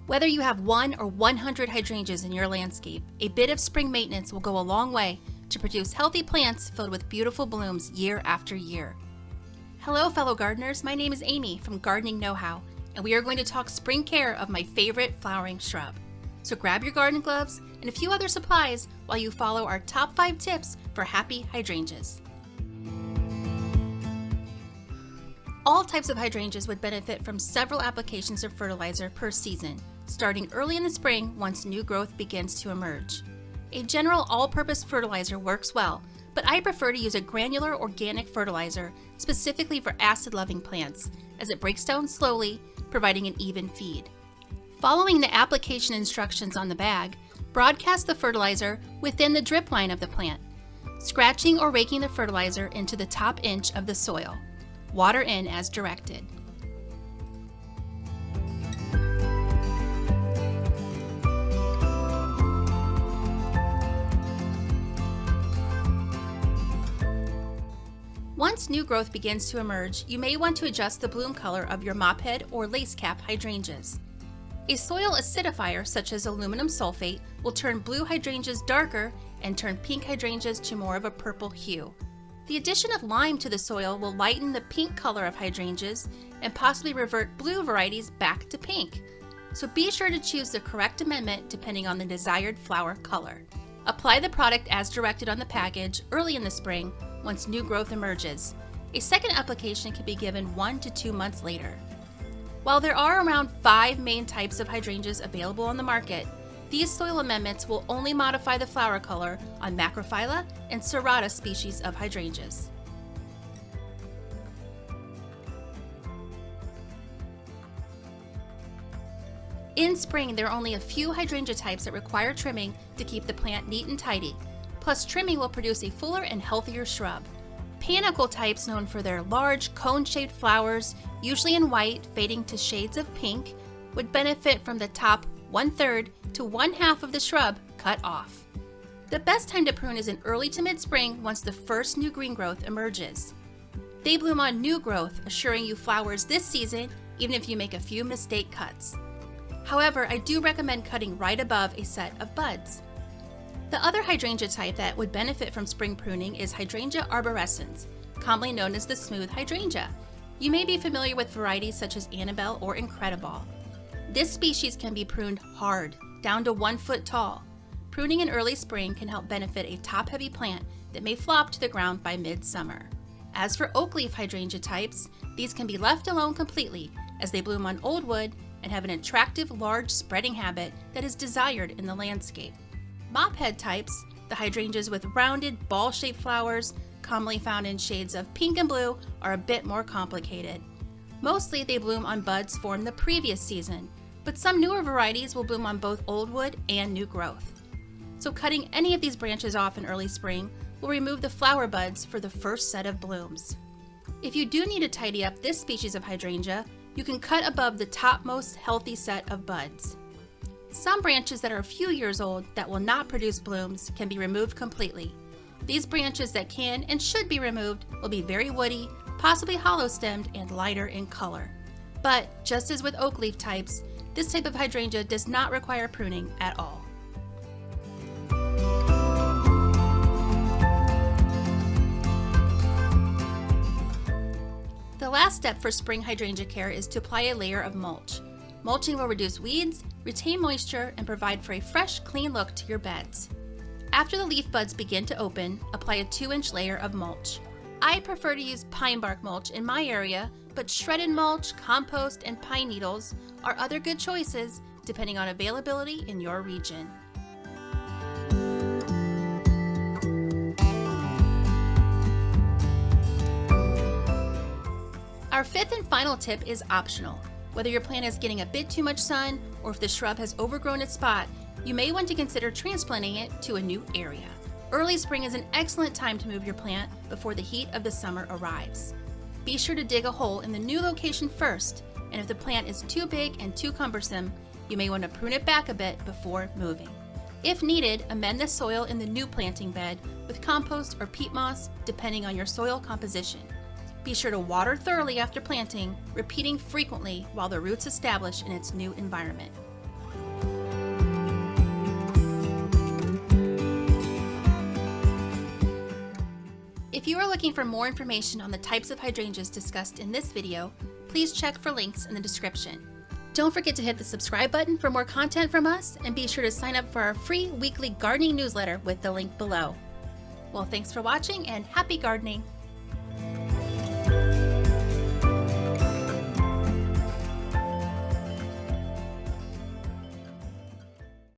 Whether you have 1 or 100 hydrangeas in your landscape, a bit of spring maintenance will go a long way to produce healthy plants filled with beautiful blooms year after year. Hello fellow gardeners, my name is Amy from Gardening Know-How, and we are going to talk spring care of my favorite flowering shrub. So grab your garden gloves and a few other supplies while you follow our top 5 tips for happy hydrangeas. All types of hydrangeas would benefit from several applications of fertilizer per season, starting early in the spring once new growth begins to emerge. A general all-purpose fertilizer works well, but I prefer to use a granular organic fertilizer specifically for acid-loving plants, as it breaks down slowly, providing an even feed. Following the application instructions on the bag, broadcast the fertilizer within the drip line of the plant, scratching or raking the fertilizer into the top inch of the soil. Water in as directed. Once new growth begins to emerge, you may want to adjust the bloom color of your mophead or lace cap hydrangeas. A soil acidifier such as aluminum sulfate will turn blue hydrangeas darker and turn pink hydrangeas to more of a purple hue. The addition of lime to the soil will lighten the pink color of hydrangeas and possibly revert blue varieties back to pink. So be sure to choose the correct amendment depending on the desired flower color. Apply the product as directed on the package early in the spring once new growth emerges. A second application can be given 1 to 2 months later. While there are around 5 main types of hydrangeas available on the market, these soil amendments will only modify the flower color on Macrophylla and Serrata species of hydrangeas. In spring, there are only a few hydrangea types that require trimming to keep the plant neat and tidy, plus trimming will produce a fuller and healthier shrub. Panicle types, known for their large cone-shaped flowers, usually in white fading to shades of pink, would benefit from the top 1/3 to 1/2 of the shrub cut off. The best time to prune is in early to mid-spring once the first new green growth emerges. They bloom on new growth, assuring you flowers this season even if you make a few mistake cuts. However, I do recommend cutting right above a set of buds. The other hydrangea type that would benefit from spring pruning is Hydrangea arborescens, commonly known as the smooth hydrangea. You may be familiar with varieties such as Annabelle or Incredible. This species can be pruned hard, down to 1 foot tall. Pruning in early spring can help benefit a top-heavy plant that may flop to the ground by mid-summer. As for oak leaf hydrangea types, these can be left alone completely as they bloom on old wood and have an attractive large spreading habit that is desired in the landscape. Mophead types, the hydrangeas with rounded, ball-shaped flowers, commonly found in shades of pink and blue, are a bit more complicated. Mostly they bloom on buds formed the previous season, but some newer varieties will bloom on both old wood and new growth. So cutting any of these branches off in early spring will remove the flower buds for the first set of blooms. If you do need to tidy up this species of hydrangea, you can cut above the topmost healthy set of buds. Some branches that are a few years old that will not produce blooms can be removed completely. These branches that can and should be removed will be very woody, possibly hollow-stemmed and lighter in color. But just as with oak leaf types, this type of hydrangea does not require pruning at all. The last step for spring hydrangea care is to apply a layer of mulch. Mulching will reduce weeds, retain moisture, and provide for a fresh, clean look to your beds. After the leaf buds begin to open, apply a 2-inch layer of mulch. I prefer to use pine bark mulch in my area, but shredded mulch, compost, and pine needles are other good choices depending on availability in your region. Our 5th and final tip is optional. Whether your plant is getting a bit too much sun or if the shrub has overgrown its spot, you may want to consider transplanting it to a new area. Early spring is an excellent time to move your plant before the heat of the summer arrives. Be sure to dig a hole in the new location first, and if the plant is too big and too cumbersome, you may want to prune it back a bit before moving. If needed, amend the soil in the new planting bed with compost or peat moss, depending on your soil composition. Be sure to water thoroughly after planting, repeating frequently while the roots establish in its new environment. If you are looking for more information on the types of hydrangeas discussed in this video, please check for links in the description. Don't forget to hit the subscribe button for more content from us, and be sure to sign up for our free weekly gardening newsletter with the link below. Well, thanks for watching and happy gardening!